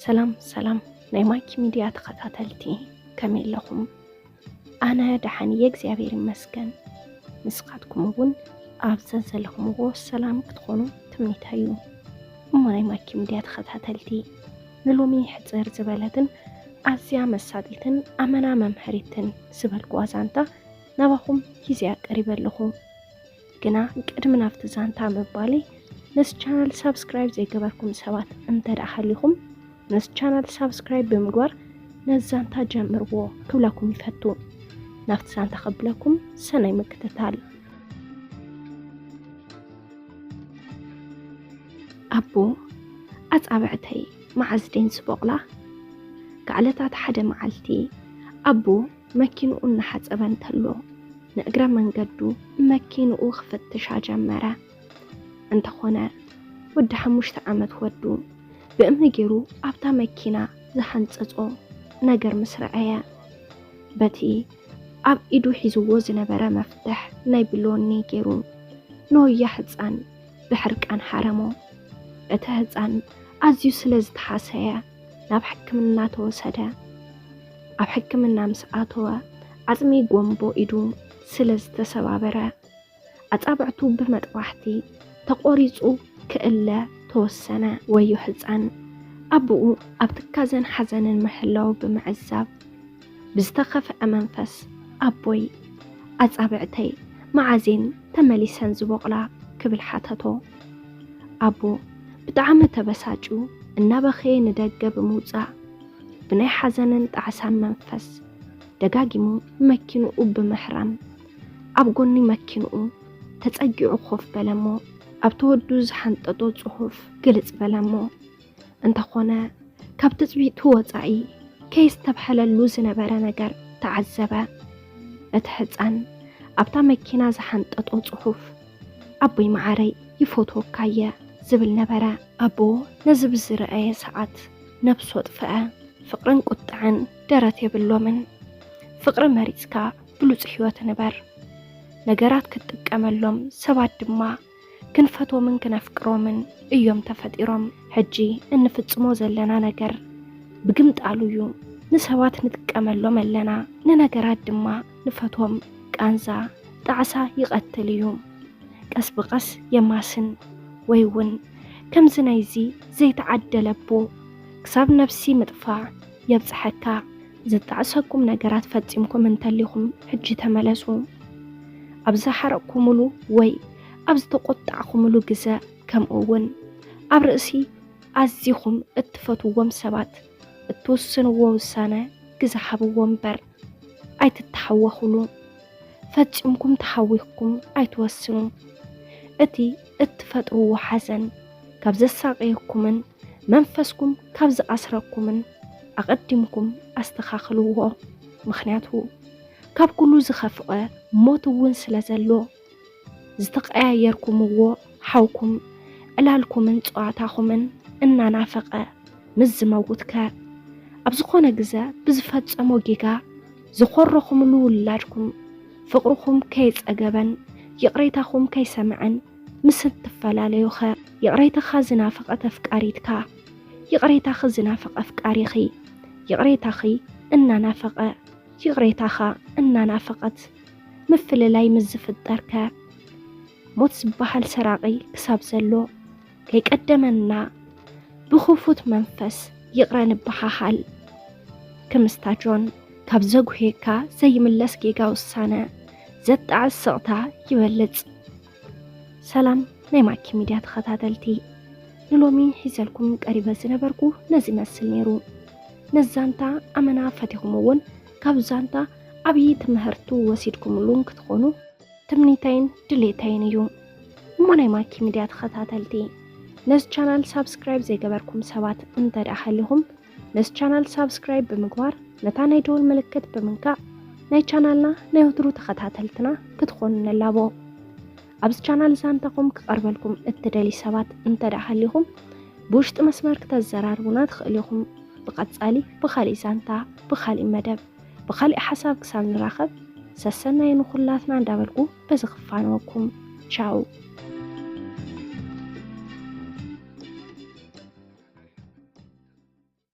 سلام ናይ ማይክ ሚድያ ተኸታተልቲ ከመይ ኣለኹም? ኣነ ደሓን የእግዚአብሔር ይመስገን። ንስኻትኩም እውን ኣብ ዘለኹምዎ ሰላም ክትኾኑ ትምኒተዩ። እሞ ናይ ማይክ ሚድያ ተኸታተልቲ ንሎሚ ሕፅር ዝበለትን ኣዝያ መሳጢትን ኣመና መምሕሪትን ዝበልክዋ ዛንታ ናባኹም ጊዜ ቀሪበ ኣለኹ። ግና ቅድሚ ናብቲ ዛንታ ምባለይ ነስ ቻናል ሳብስክራይብ ዘይገበርኩም ሰባት እንተደኣ ሃሊኹም ነስ ቻናል ሳብስክራይብ ብምግባር ነዛንታ ጀምርዎ ክብለኩም ይፈቱ። ናብቲ ዛንታ ኸብለኩም ሰናይ ምክትታል። ኣቦ ኣጻብዕተይ መዓዝደን ስቦቕላ ከዕለታት ሓደ መዓልቲ ኣቦ መኪንኡ እናሓፀበ እንተሎ ንእግረ መንገዱ መኪንኡ ክፍትሻ ጀመረ። እንተኾነ ወዲ 5 ዓመት ወዱ ብእምኒ ገይሩ ኣብታ መኪና ዝሓንፀጾ ነገር ምስ ረአየ በቲ ኣብ ኢዱ ሒዝዎ ዝነበረ መፍትሕ ናይ ብሎኒ ገይሩ ንወያ ህፃን ብሕርቃን ሓረሞ። እቲ ህፃን ኣዝዩ ስለ ዝተሓሰየ ናብ ሕክምና ተወሰደ። ኣብ ሕክምና ምስ ኣተወ ዓፅሚ ጎንቦ ኢዱ ስለ ዝተሰባበረ ኣጻብዕቱ ብመጥባሕቲ ተቆሪጹ ክእለ ተወሰነ። ወዮ ህፃን ኣቦኡ ኣብ ትካዘን ሓዘንን ምሕላው ብምዕዛብ ብዝተኸፍአ መንፈስ ኣቦይ ኣጻብዕተይ መዓዜን ተመሊሰን ዝበቕላ ክብል ሓተቶ። ኣቦ ብጣዕሚ ተበሳጩ እናበኸየ ንደገ ብምውፃእ ብናይ ሓዘንን ጣዕሳን መንፈስ ደጋጊሙ መኪንኡ ብምሕራም ኣብ ጎኒ መኪንኡ ተጸጊዑ ኮፍ በለሞ። ኣብ ተወዱ ዝሓንጠጦ ጽሑፍ ግልጽ በለሞ። እንተኾነ ካብ ትጽቢቱ ወፃኢ ከይስተብሐለሉ ዝነበረ ነገር ተዓዘበ። እቲ ህፃን ኣብታ መኪና ዝሓንጠጦ ጽሑፍ ኣቦይ ማዓረይ ይፎቶካየ ዝብል ነበረ። ኣቦ ነዚ ብዝረአየ ሰዓት ነብሱ ወጥፍአ። ፍቕርን ቁጥዕን ደረት የብሎምን። ፍቕሪ መሪፅካ ብሉፅ ሕይወት ንበር። ነገራት ክትጥቀመሎም ሰባት ድማ ክንፈቶምን ክነፍቅሮምን እዮም ተፈጢሮም። ሕጂ እንፍጽሞ ዘለና ነገር ብግምጣሉ እዩ። ንሰባት ንጥቀመሎም ኣለና፣ ንነገራት ድማ ንፈቶም ቃንዛ ጣዕሳ ይቐትል እዩ። ቀስ ብቐስ የማስን ወይ እውን ከምዚ ናይዚ ዘይተዓደለቦ ክሳብ ነፍሲ ምጥፋዕ የብፅሐካ። ዘጣዕሰኩም ነገራት ፈጺምኩም እንተሊኹም ሕጂ ተመለሱ። ኣብ ዝሓረቕኩምሉ ወይ ኣብ ዝተቆጣዕኩምሉ ግዜ ከምኡውን ኣብ ርእሲ ኣዚኹም እትፈትዎም ሰባት እትወስንዎ ውሳነ ግዜ ሓብዎ እምበር ኣይትተሓወኹሉ። ፈጺምኩም ተሓዊኽኩም ኣይትወስኑ። እቲ እትፈጥርዎ ሓዘን ካብ ዘሳቀየኩምን መንፈስኩም ካብ ዝኣስረኩምን ኣቐዲምኩም ኣስተኻኽልዎ። ምክንያቱ ካብ ኩሉ ዝኸፍቐ ሞት እውን ስለ ዘሎ ዝተቀያየርኩምዎ ሓውኩም ዕላልኩምን ፀዋታኹምን እናናፈቐ ምስ ዝመውትከ ኣብ ዝኾነ ግዜ ብዝፈጸሞ ጌጋ ዝኮረኹምሉ ውላድኩም ፍቕርኩም ከይፀገበን ይቕሬታኹም ከይሰምዐን ምስ እትፈላለዩኸ ይቕሬታኻ ዝናፈቐት ኣፍቃሪትካ ይቕሬታኺ ዝናፈቐ ኣፍቃሪኺ ይቕሬታኺ እናናፈቐ ይቕሬታኻ እናናፈቐት ምፍልላይ ምስ ዝፍጠርከ ሞት ዝበሃል ሰራቂ ክሳብ ዘሎ ከይቀደመና ብኽፉት መንፈስ ይቕረን በሓሃል ክምስታጆን ካብ ዘጉሄካ ዘይምለስ ጌጋ ውሳነ ዘጣዕስ ስቕታ ይበልጽ። ሰላም ናይ ማይክ ሚድያ ተኸታተልቲ ንሎሚ ሒዘልኩም ቀሪበ ዝነበርኩ ነዚ መስል ነይሩ። ነዛንታ ኣመና ፈቲኹም እውን ካብ ዛንታ ዓብዪ ትምህርቲ ወሲድኩምሉን ክትኾኑ ትምኒተይን ድሌተይን እዩ። እሞ ናይ ማይክ ሚድያ ተኸታተልቲ ነስ ቻናል ሳብስክራይብ ዘይገበርኩም ሰባት እንተደኣ ሃሊኹም ነስ ቻናል ሳብስክራይብ ብምግባር ነታ ናይ ደወል ምልክት ብምንካእ ናይ ቻናልና ናይ ወትሩ ተኸታተልትና ክትኾኑ ነላቦ። ኣብዚ ቻናል ዛንታኹም ክቐርበልኩም እትደሊ ሰባት እንተደኣ ሃሊኹም ብውሽጢ መስመር ክተዘራርቡና ትኽእሉ ኢኹም። ብቐጻሊ ብኻሊእ ዛንታ ብኻሊእ መደብ ብኻሊእ ሓሳብ ክሳብ ንራኸብ ሰሰናይ ንኹላትና እንዳበልኩ በዚ ክፋነወኩም ቻው።